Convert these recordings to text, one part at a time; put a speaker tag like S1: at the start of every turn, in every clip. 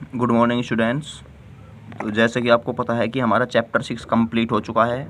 S1: Good morning students. तो जैसे कि आपको पता है कि हमारा चैप्टर 6 कंप्लीट हो चुका है।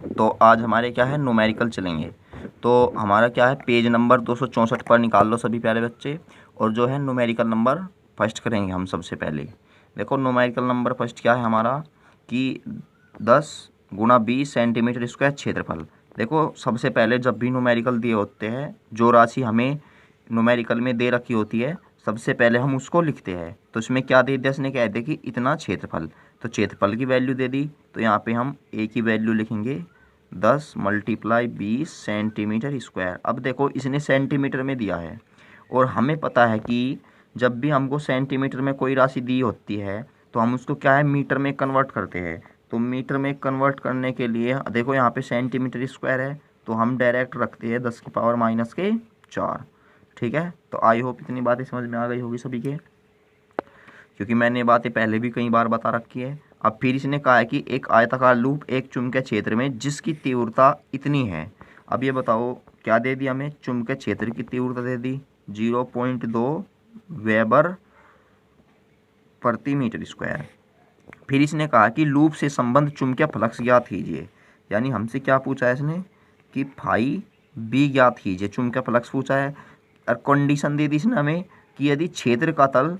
S1: तो आज हमारे क्या है, न्यूमेरिकल चलेंगे। तो हमारा क्या है, पेज नंबर 264 पर निकाल लो सभी प्यारे बच्चे। और जो है न्यूमेरिकल नंबर फर्स्ट करेंगे हम सबसे पहले। देखो न्यूमेरिकल नंबर फर्स्ट क्या है हमारा कि 10 गुणा 20 सेंटीमीटर स्क्वायर क्षेत्रफल। देखो सबसे पहले जब भी न्यूमेरिकल दिए होते हैं, जो राशि हमें न्यूमेरिकल में दे रखी होती है, सबसे पहले हम उसको लिखते हैं। तो इसमें क्या दे दिया, इसने कह दिया कि इतना क्षेत्रफल। तो क्षेत्रफल की वैल्यू दे दी, तो यहाँ पे हम ए की वैल्यू लिखेंगे 10 × 20 सेंटीमीटर स्क्वायर। अब देखो इसने सेंटीमीटर में दिया है, और हमें पता है कि जब भी हमको सेंटीमीटर में कोई राशि दी होती है तो हम उसको क्या है, मीटर में कन्वर्ट करते हैं। तो मीटर में कन्वर्ट करने के लिए देखो यहाँ पे सेंटीमीटर स्क्वायर है, तो हम डायरेक्ट रखते हैं 10⁻⁻⁴। ठीक है। तो आई होप इतनी बातें समझ में आ गई होगी सभी के, क्योंकि मैंने ये बातें पहले भी कई बार बता रखी है। अब फिर इसने कहा है कि एक आयताकार लूप एक चुंबकीय क्षेत्र में जिसकी तीव्रता इतनी है। अब ये बताओ क्या दे दिया हमें, चुंबकीय क्षेत्र की तीव्रता दे दी 0.2 वेबर प्रति मीटर स्क्वायर। फिर इसने कहा कि लूप से संबंध चुंबकीय फ्लक्स ज्ञात कीजिए। यानी हमसे क्या पूछा है इसने कि फाई बी ज्ञात कीजिए, चुंबकीय फ्लक्स पूछा है। और कंडीशन दे दी इसने हमें कि यदि क्षेत्र का तल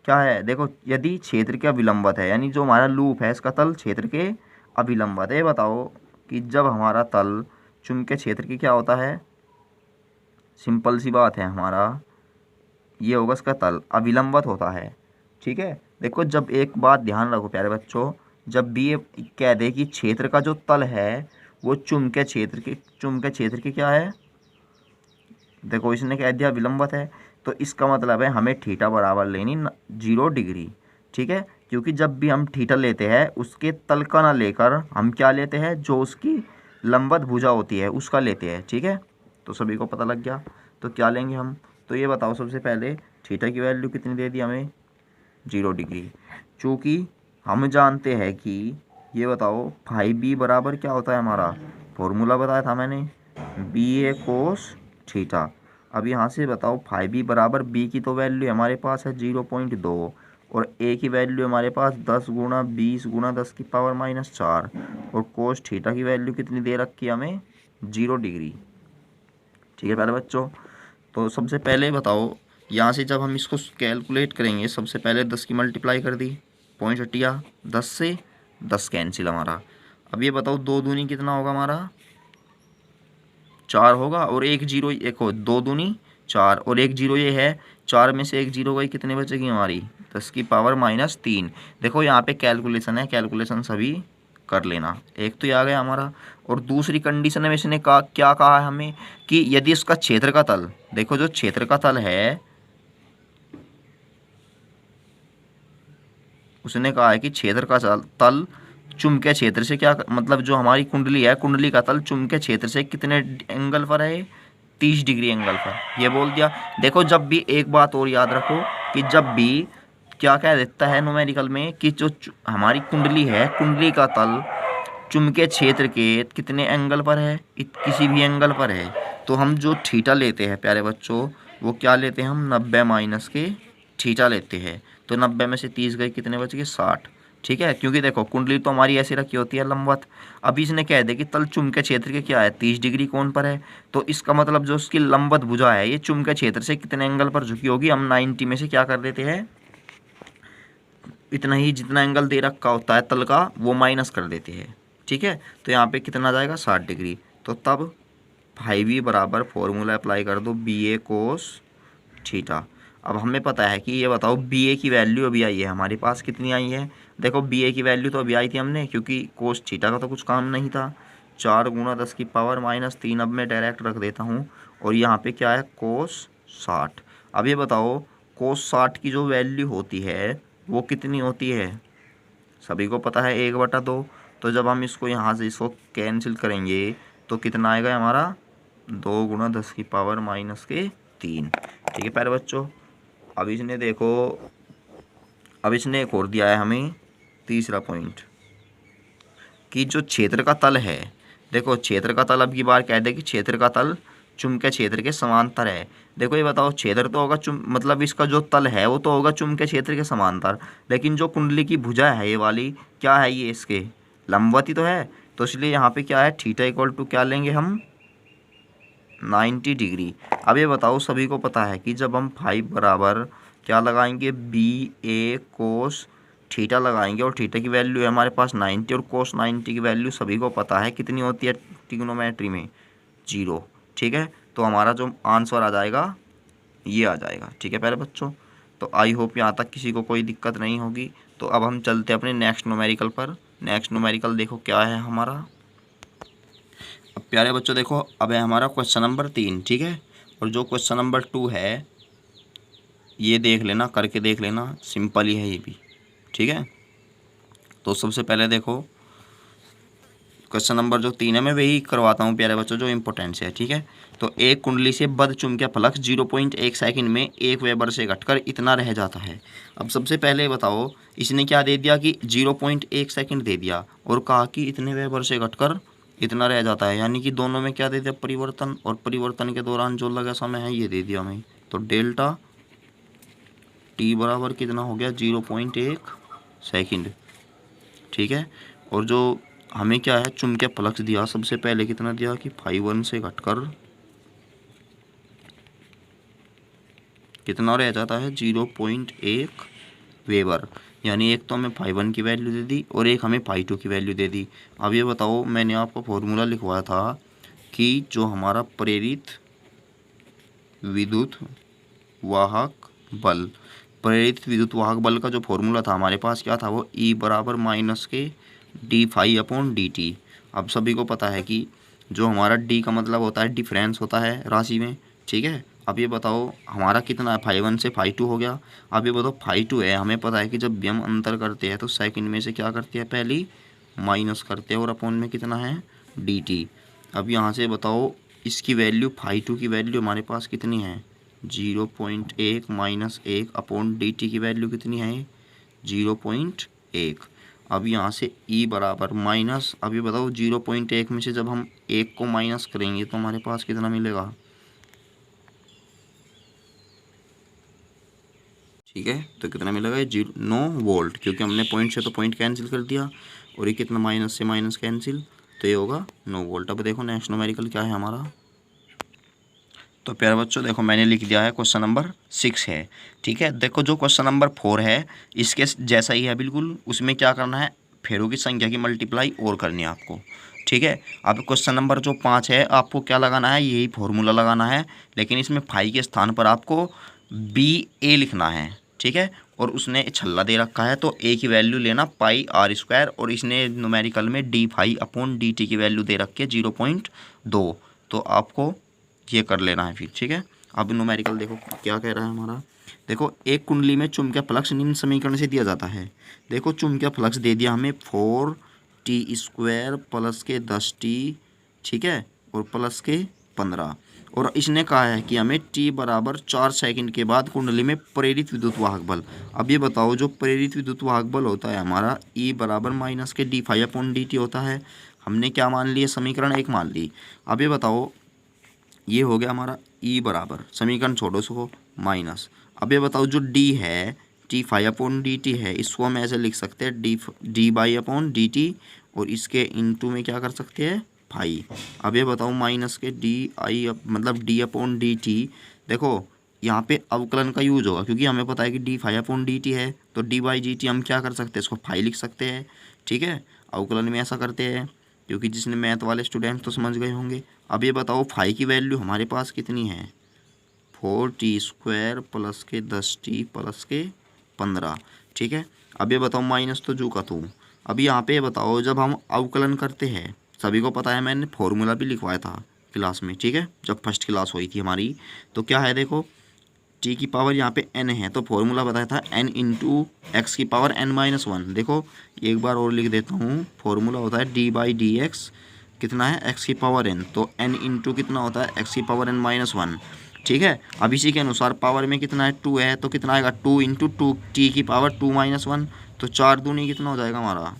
S1: क्या है, देखो यदि क्षेत्र के अभिलंबत है, यानी जो हमारा लूप है इसका तल क्षेत्र के अभिलंबत है। बताओ कि जब हमारा तल चुंबकीय क्षेत्र की क्या होता है, सिंपल सी बात है, हमारा ये होगा इसका तल अभिलंबत होता है। ठीक है। देखो जब एक बात ध्यान रखो प्यारे बच्चों, जब भी ये कह दे कि क्षेत्र का जो तल है वो चुंबकीय क्षेत्र की क्या है, देखो इसने कह दिया विलंबत है, तो इसका मतलब है हमें थीटा बराबर लेनी 0 डिग्री। ठीक है। क्योंकि जब भी हम थीटा लेते हैं उसके तल का ना लेकर हम क्या लेते हैं, जो उसकी लंबवत भुजा होती है उसका लेते हैं। ठीक है। तो सभी को पता लग गया। तो क्या लेंगे हम, तो ये बताओ सबसे पहले थीटा की वैल्यू कितनी दे दी हमें, 0 डिग्री। चूँकि हम जानते हैं कि ये बताओ फाई बी बराबर क्या होता है, हमारा फॉर्मूला बताया था मैंने, बी ए कोस थीटा। अब यहाँ से बताओ फाई बी बराबर बी की तो वैल्यू हमारे पास है 0.2 और ए की वैल्यू हमारे पास 10 × 20 × 10⁻⁴ और कोस थीटा की वैल्यू कितनी दे रखी है हमें, 0 डिग्री। ठीक है प्यारे बच्चों। तो सबसे पहले बताओ यहाँ से जब हम इसको कैलकुलेट करेंगे, सबसे पहले 10 की मल्टीप्लाई कर दी, पॉइंट हटिया, 10 से 10 कैंसिल हमारा। अब ये बताओ 2 दूनी कितना होगा हमारा, 4 होगा, और एक जीरो, एक हो 2 दूनी 4 और एक जीरो ये है, 4 में से एक जीरो गई, कितने बचेगी हमारी 10⁻³ देखो यहाँ पे कैलकुलेशन है, कैलकुलेशन सभी कर लेना। एक तो ये आ गया हमारा। और दूसरी कंडीशन में इसने कहा, क्या कहा है हमें कि यदि उसका क्षेत्र का तल, देखो जो क्षेत्र का तल है उसने कहा है कि क्षेत्र का तल चुंबकीय क्षेत्र से क्या मतलब, जो हमारी कुंडली है, कुंडली का तल चुंबकीय क्षेत्र से कितने एंगल पर है, 30 डिग्री एंगल पर, ये बोल दिया। देखो जब भी एक बात और याद रखो कि जब भी क्या कह देता है न्यूमेरिकल में कि जो हमारी कुंडली है, कुंडली का तल चुंबकीय क्षेत्र के कितने एंगल पर है, किसी भी एंगल पर है, तो हम जो थीटा लेते हैं प्यारे बच्चों, वो क्या लेते हैं हम, 90 के थीटा लेते हैं। तो 90 में से 30 गए, कितने बच गए, 60। ठीक है। क्योंकि देखो कुंडली तो हमारी ऐसी रखी होती है लंबवत। अभी इसने कह दिया कि तल चुंबकीय क्षेत्र के क्या है, 30 डिग्री कोण पर है। तो इसका मतलब जो उसकी लंबवत भुजा है ये चुंबकीय क्षेत्र से कितने एंगल पर झुकी होगी, हम 90 में से क्या कर देते हैं, इतना ही जितना एंगल दे रखा होता है तल का वो माइनस कर देते हैं। ठीक है। तो यहाँ पे कितना आ जाएगा, 60 डिग्री। तो तब फाई बी बराबर फॉर्मूला अप्लाई कर दो, बी ए कोस थीटा। अब हमें पता है कि ये बताओ बी ए की वैल्यू अभी आई है हमारे पास, कितनी आई है, देखो बी ए की वैल्यू तो अभी आई थी हमने, क्योंकि कोस थीटा का तो कुछ काम नहीं था। 4 × 10⁻³ अब मैं डायरेक्ट रख देता हूँ, और यहाँ पे क्या है, कोस 60। अब ये बताओ कोस 60 की जो वैल्यू होती है वो कितनी होती है, सभी को पता है 1/2। तो जब हम इसको यहाँ से इसको कैंसिल करेंगे तो कितना आएगा हमारा, 2 × 10⁻³ ठीक है प्यारे बच्चों। अब इसने देखो, अब इसने एक और दिया है हमें तीसरा पॉइंट कि जो क्षेत्र का तल है, देखो क्षेत्र का तल अब की बार कह दे कि क्षेत्र का तल चुंबकीय क्षेत्र के समांतर है। देखो ये बताओ, क्षेत्र तो होगा मतलब इसका जो तल है वो तो होगा चुंबकीय क्षेत्र के समांतर, लेकिन जो कुंडली की भुजा है ये वाली, क्या है ये इसके लंबवती तो है। तो इसलिए यहाँ पे क्या है, थीटा इक्वल टू क्या लेंगे हम, 90 डिग्री। अब ये बताओ, सभी को पता है कि जब हम 5 बराबर क्या लगाएंगे, बी ए कोस थीटा लगाएंगे, और थीटा की वैल्यू है हमारे पास 90, और कोस 90 की वैल्यू सभी को पता है कितनी होती है ट्रिग्नोमेट्री में, 0। ठीक है, तो हमारा जो आंसर आ जाएगा ये आ जाएगा। ठीक है प्यारे बच्चों, तो आई होप यहाँ तक किसी को कोई दिक्कत नहीं होगी। तो अब हम चलते हैं अपने नेक्स्ट न्यूमेरिकल पर। नेक्स्ट न्यूमेरिकल देखो क्या है हमारा। अब प्यारे बच्चों देखो, अब है हमारा क्वेश्चन नंबर 3। ठीक है, और जो क्वेश्चन नंबर 2 है ये देख लेना, करके देख लेना, सिंपल ही है ये भी। ठीक है, तो सबसे पहले देखो क्वेश्चन नंबर जो 3 है मैं वही करवाता हूँ प्यारे बच्चों जो इम्पोर्टेंस है। ठीक है, तो एक कुंडली से बद्ध चुंबकीय फ्लक्स 0.1 सेकंड में 1 वेबर से घटकर इतना रह जाता है। अब सबसे पहले बताओ, इसने क्या दे दिया कि 0.1 सेकंड दे दिया, और कहा कि इतने वेबर से घटकर इतना रह जाता है, यानी कि दोनों में क्या दे दिया, परिवर्तन, और परिवर्तन के दौरान जो लगा समय है ये दे दिया हमें। तो डेल्टा टी बराबर कितना हो गया, 0.1 सेकंड। ठीक है, और जो हमें क्या है चुंबकीय फ्लक्स दिया, सबसे पहले कितना दिया कि 5 से घटकर कितना रह जाता है, 0.1 वेबर। यानी एक तो हमें 5 की वैल्यू दे दी और एक हमें 5 की वैल्यू दे दी। अब ये बताओ, मैंने आपको फॉर्मूला लिखवाया था कि जो हमारा प्रेरित विद्युत वाहक बल, प्रेरित विद्युत वाहक बल का जो फॉर्मूला था हमारे पास क्या था, वो E बराबर माइनस के d∅/dt। अब सभी को पता है कि जो हमारा d का मतलब होता है डिफरेंस होता है राशि में। ठीक है, अब ये बताओ हमारा कितना है, 5 से 5 हो गया। अब ये बताओ 5 है, हमें पता है कि जब भी हम अंतर करते हैं तो सेकंड में से क्या करते हैं, पहली माइनस करते हैं, और अपॉन में कितना है dt। अब यहाँ से बताओ इसकी वैल्यू 5 की वैल्यू हमारे पास कितनी है, 0.1 माइनस 1 अपॉन dt की वैल्यू कितनी है 0.1। अब यहाँ से E बराबर माइनस, अभी बताओ 0.1 में से जब हम 1 को माइनस करेंगे तो हमारे पास कितना मिलेगा। ठीक है, तो कितना मिलेगा, 9 वोल्ट, क्योंकि हमने पॉइंट से तो पॉइंट कैंसिल कर दिया, और ये कितना माइनस से माइनस कैंसिल, तो ये होगा 9 वोल्ट। अब देखो नेक्स्ट न्यूमेरिकल क्या है हमारा। तो प्यारे बच्चों देखो मैंने लिख दिया है क्वेश्चन नंबर 6 है। ठीक है, देखो जो क्वेश्चन नंबर 4 है इसके जैसा ही है बिल्कुल, उसमें क्या करना है, फेरों की संख्या की मल्टीप्लाई और करनी है आपको। ठीक है, अब क्वेश्चन नंबर जो 5 है आपको क्या लगाना है, यही फॉर्मूला लगाना है, लेकिन इसमें फाई के स्थान पर आपको BA लिखना है। ठीक है, और उसने छल्ला दे रखा है तो A की वैल्यू लेना πr², और इसने न्यूमेरिकल में d∅/dt की वैल्यू दे रखी है 0.2, तो आपको ये कर लेना है फिर। ठीक है, अब न्यूमेरिकल देखो क्या कह रहा है हमारा। देखो एक कुंडली में चुंबकीय फ्लक्स निम्न समीकरण से दिया जाता है। देखो चुंबकीय फ्लक्स दे दिया हमें 4t² प्लस के 10t, ठीक है, और प्लस के 15, और इसने कहा है कि हमें t बराबर 4 सेकंड के बाद कुंडली में प्रेरित विद्युत वाहक बल। अब ये बताओ जो प्रेरित विद्युत वाहक बल होता है हमारा E बराबर माइनस के d∅/dt होता है। हमने क्या मान लिया, समीकरण 1 मान ली। अब ये बताओ, ये हो गया हमारा E बराबर, समीकरण छोड़ो उसको, माइनस। अब ये बताओ जो D है d∅/dt है, इसको हम ऐसे लिख सकते हैं d/dt, और इसके इनटू में क्या कर सकते हैं फाई। अब ये बताओ माइनस के di मतलब d/dt। देखो यहाँ पे अवकलन का यूज होगा, क्योंकि हमें पता है कि d∅/dt है, तो d/dt हम क्या कर सकते हैं, इसको फाई लिख सकते हैं। ठीक है, अवकलन में ऐसा करते हैं, क्योंकि जिसने मैथ वाले स्टूडेंट तो समझ गए होंगे। अब ये बताओ फाई की वैल्यू हमारे पास कितनी है, 4t² प्लस के 10t प्लस के 15। ठीक है, अब ये बताओ माइनस तो जू का तू। अब यहाँ पे बताओ जब हम अवकलन करते हैं, सभी को पता है मैंने फॉर्मूला भी लिखवाया था क्लास में। ठीक है, जब फर्स्ट क्लास हुई थी हमारी, तो क्या है देखो t की पावर यहाँ पे n है, तो फॉर्मूला बताया था n इंटू एक्स की पावर n-1। देखो एक बार और लिख देता हूँ, फॉर्मूला होता है d/dx, कितना है x की पावर n, तो n इंटू कितना होता है x की पावर n-1। ठीक है, अब इसी के अनुसार पावर में कितना है 2 है, तो कितना आएगा 2 इंटू 2 t की पावर 2-1, तो 4 दूनी कितना हो जाएगा हमारा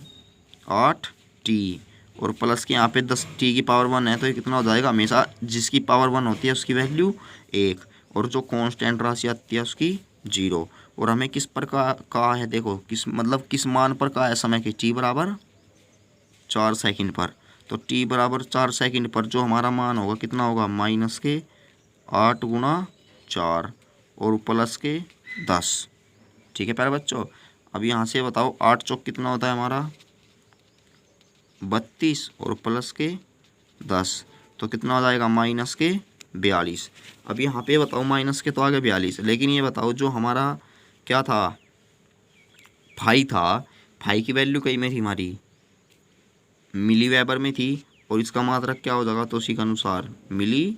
S1: 8t, और प्लस के यहाँ पे 10t की पावर 1 है, तो ये कितना हो जाएगा, हमेशा जिसकी पावर 1 होती है उसकी वैल्यू 1 और जो कांस्टेंट राशि आती है उसकी 0। और हमें किस पर कहा है, देखो किस मतलब किस मान पर कहा है समय के, t बराबर 4 सेकंड पर। तो t बराबर 4 सेकंड पर जो हमारा मान होगा कितना होगा, माइनस के 8 गुणा 4 और प्लस के 10। ठीक है प्यारे बच्चों, अब यहाँ से बताओ 8 चौक कितना होता है हमारा 32 और प्लस के 10, तो कितना हो जाएगा माइनस के 42। अब यहाँ पे बताओ माइनस के तो आगे 42, लेकिन ये बताओ जो हमारा क्या था फाई था, फाई की वैल्यू कहीं में थी हमारी, मिली वेबर में थी, और इसका मात्रक क्या हो जाएगा, तो उसी के अनुसार मिली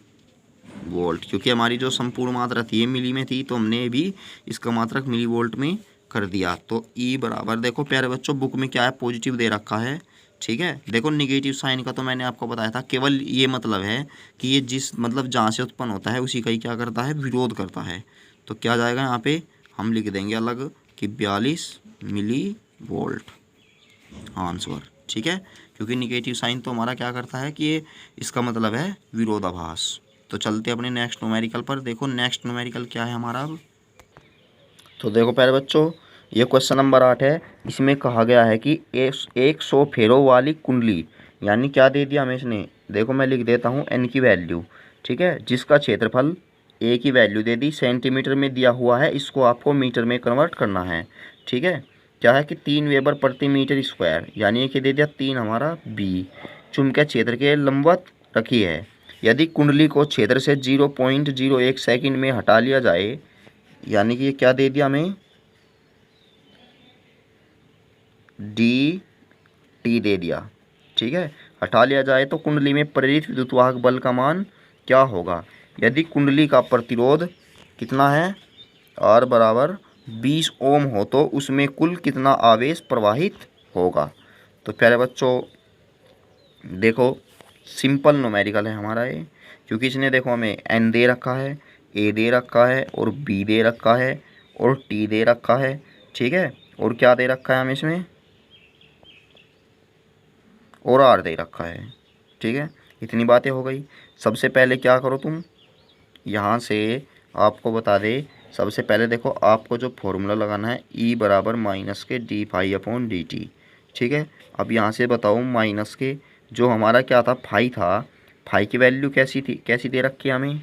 S1: वोल्ट, क्योंकि हमारी जो संपूर्ण मात्रा थी ये मिली में थी, तो हमने भी इसका मात्रक मिली वोल्ट में कर दिया। तो ई बराबर, देखो प्यारे बच्चों बुक में क्या है, पॉजिटिव दे रखा है। ठीक है, देखो निगेटिव साइन का तो मैंने आपको बताया था, केवल ये मतलब है कि ये जिस मतलब जहाँ से उत्पन्न होता है उसी का ही क्या करता है, विरोध करता है। तो क्या जाएगा यहाँ पे, हम लिख देंगे अलग कि 42 मिली वोल्ट आंसर। ठीक है, क्योंकि निगेटिव साइन तो हमारा क्या करता है कि ये इसका मतलब है विरोधाभास। तो चलते अपने नेक्स्ट न्यूमेरिकल पर। देखो नेक्स्ट न्यूमेरिकल क्या है हमारा अब, तो देखो प्यारे बच्चों ये क्वेश्चन नंबर 8 है। इसमें कहा गया है कि 100 फेरों वाली कुंडली, यानी क्या दे दिया हमें इसने, देखो मैं लिख देता हूँ n की वैल्यू। ठीक है, जिसका क्षेत्रफल a की वैल्यू दे दी, सेंटीमीटर में दिया हुआ है, इसको आपको मीटर में कन्वर्ट करना है। ठीक है, क्या है कि 3 वेबर प्रति मीटर स्क्वायर, यानी कि दे दिया 3 हमारा b, चुंबकीय क्षेत्र के लंबवत रखी है। यदि कुंडली को क्षेत्र से 0.01 सेकंड में हटा लिया जाए, यानी कि ये क्या दे दिया हमें, डी टी दे दिया। ठीक है, हटा लिया जाए तो कुंडली में प्रेरित विद्युतवाहक बल का मान क्या होगा। यदि कुंडली का प्रतिरोध कितना है, आर बराबर 20 ओम हो, तो उसमें कुल कितना आवेश प्रवाहित होगा। तो प्यारे बच्चों देखो सिंपल न्यूमेरिकल है हमारा ये, क्योंकि इसने देखो हमें एन दे रखा है, ए दे रखा है और बी दे रखा है और टी दे रखा है। ठीक है, और क्या दे रखा है हमें इसमें, और आर दे रखा है। ठीक है, इतनी बातें हो गई। सबसे पहले क्या करो तुम, यहाँ से आपको बता दे, सबसे पहले देखो आपको जो फॉर्मूला लगाना है ई बराबर minus k d phi upon d t. ठीक है, अब यहाँ से बताओ माइनस के जो हमारा क्या था फाई था, फाई की वैल्यू कैसी थी, कैसी दे रखी है हमें,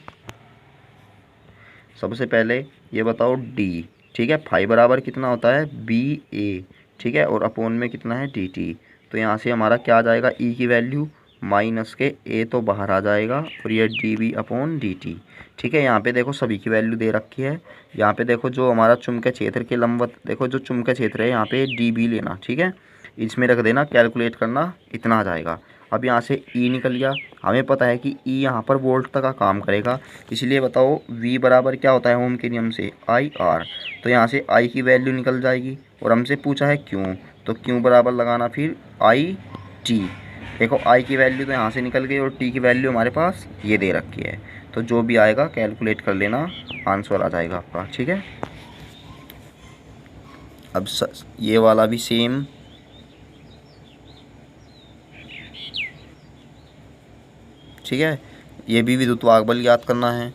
S1: सबसे पहले ये बताओ डी। ठीक है, फाई बराबर कितना होता है बी ए। ठीक है, और अपोन में कितना है डी टी। तो यहाँ से हमारा क्या आ जाएगा, ई की वैल्यू माइनस के ए तो बाहर आ जाएगा और ये d b upon d t. ठीक है, यहाँ पे देखो सभी की वैल्यू दे रखी है। यहाँ पे देखो जो हमारा चुंबकीय क्षेत्र के लंबवत, देखो जो चुंबकीय क्षेत्र है यहाँ पे डी बी लेना। ठीक है, इसमें रख देना, कैलकुलेट करना, इतना आ जाएगा। अब यहाँ से ई निकल गया, हमें पता है कि ई यहाँ पर वोल्ट तक का काम करेगा, इसलिए बताओ वी बराबर क्या होता है ओम के नियम से, आई आर। तो यहाँ से आई की वैल्यू निकल जाएगी, और हमसे पूछा है क्यों, तो क्यों बराबर लगाना फिर आई टी। देखो आई की वैल्यू तो यहाँ से निकल गई और टी की वैल्यू हमारे पास ये दे रखी है, तो जो भी आएगा कैलकुलेट कर लेना, आंसर आ जाएगा आपका। ठीक है, अब ये वाला भी सेम। ठीक है, ये भी विद्युतवाहक बल याद करना है।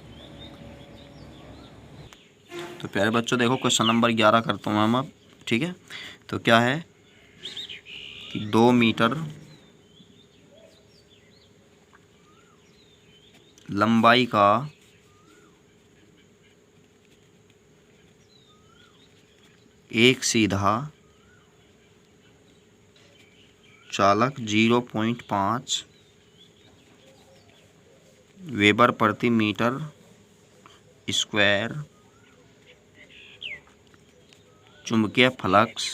S1: तो प्यारे बच्चों देखो क्वेश्चन नंबर 11 करता हूँ हम अब। ठीक है, तो क्या है कि 2 मीटर लंबाई का एक सीधा चालक 0.5 वेबर प्रति मीटर स्क्वायर चुंबकीय फ्लक्स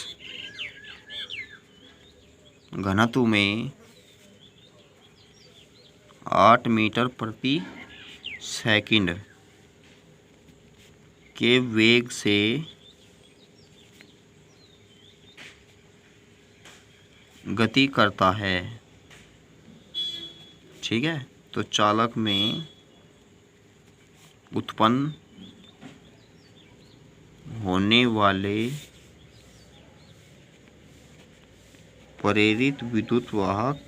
S1: घनत्व में 8 मीटर प्रति सेकंड के वेग से गति करता है। ठीक है, तो चालक में उत्पन्न होने वाले प्रेरित विद्युत वाहक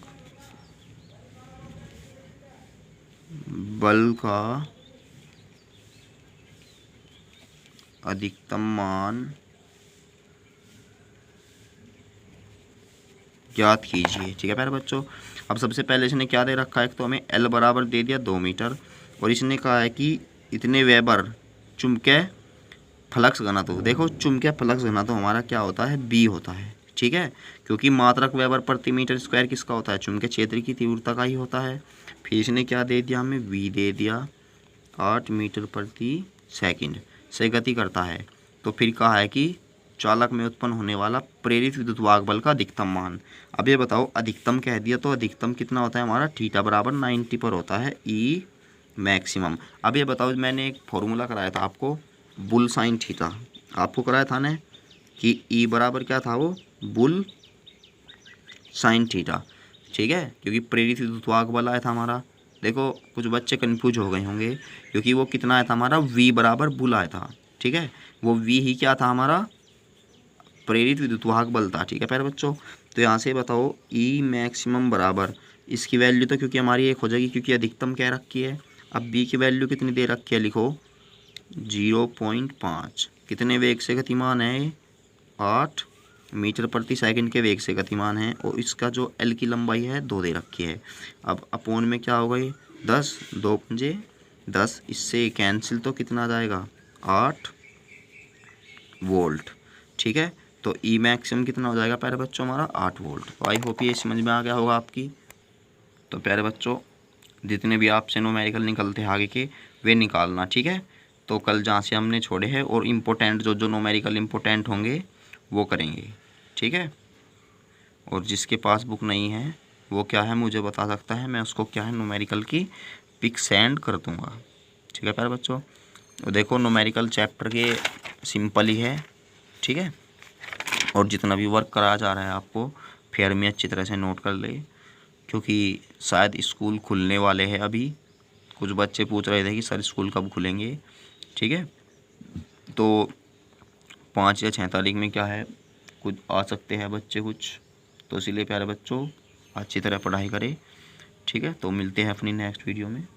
S1: बल का अधिकतम मान ज्ञात कीजिए। ठीक है प्यारे बच्चों, अब सबसे पहले इसने क्या दे रखा है, तो हमें L बराबर दे दिया 2 मीटर और इसने कहा है कि इतने वेबर चुंबकीय फ्लक्स घनत्व। देखो चुंबकीय फ्लक्स घनत्व हमारा क्या होता है, B होता है। ठीक है, क्योंकि मात्रक वेबर प्रति मीटर स्क्वायर किसका होता है, चुंबकीय क्षेत्र की तीव्रता का ही होता है। फिर इसने क्या दे दिया, हमें V दे दिया 8 मीटर प्रति सेकंड से गति करता है। तो फिर कहा है कि चालक में उत्पन्न होने वाला प्रेरित विद्युत वाहक बल का अधिकतम मान। अब ये बताओ, अधिकतम कह दिया तो अधिकतम कितना होता है हमारा, थीटा बराबर 90 पर होता है E मैक्सिमम। अब ये बताओ, मैंने एक फॉर्मूला कराया था आपको, बुल साइन थीटा आपको कराया था ना, कि E बराबर क्या था, वो बुल साइन थीटा। ठीक है, क्योंकि प्रेरित विद्युत वाहक बल आया था हमारा। देखो कुछ बच्चे कंफ्यूज हो गए होंगे, क्योंकि वो कितना आया था हमारा, V बराबर बुल आया था। ठीक है, वो V ही क्या था हमारा, प्रेरित विद्युत वाहक बल था। ठीक है प्यारे बच्चों, तो यहाँ से बताओ E मैक्सिमम बराबर, इसकी वैल्यू तो क्योंकि हमारी एक हो जाएगी, क्योंकि अधिकतम क्या रखी है। अब B की वैल्यू कितनी दे रखी है, लिखो 0.5। कितने वेग से गतिमान है, 8 मीटर प्रति सेकंड के वेग से गतिमान है, और इसका जो L की लंबाई है 2 दे रखी है। अब अपोन में क्या हो गई, 10, 2 पंजे 10, इससे कैंसिल तो कितना आ जाएगा, 8 वोल्ट। ठीक है, तो ई मैक्सिमम कितना हो जाएगा प्यारे बच्चों, हमारा 8 वोल्ट। तो आई होप ये समझ में आ गया होगा आपकी। तो प्यारे बच्चों, जितने भी आपसे न्यूमेरिकल निकलते हैं आगे के, वे निकालना। ठीक है, तो कल जहाँ से हमने छोड़े हैं, और इम्पोर्टेंट जो जो न्यूमेरिकल इम्पोर्टेंट होंगे वो करेंगे। ठीक है, और जिसके पास बुक नहीं है वो क्या है, मुझे बता सकता है, मैं उसको क्या है न्यूमेरिकल की पिक सेंड कर दूँगा। ठीक है प्यारे बच्चों, तो देखो न्यूमेरिकल चैप्टर के सिंपल ही है। ठीक है, और जितना भी वर्क कराया जा रहा है आपको फेयर में अच्छी तरह से नोट कर ले, क्योंकि शायद स्कूल खुलने वाले हैं अभी। कुछ बच्चे पूछ रहे थे कि सर स्कूल कब खुलेंगे। ठीक है, तो 5 या 6 तारीख में क्या है, कुछ आ सकते हैं बच्चे कुछ, तो इसीलिए प्यारे बच्चों अच्छी तरह पढ़ाई करें। ठीक है, तो मिलते हैं अपनी नेक्स्ट वीडियो में।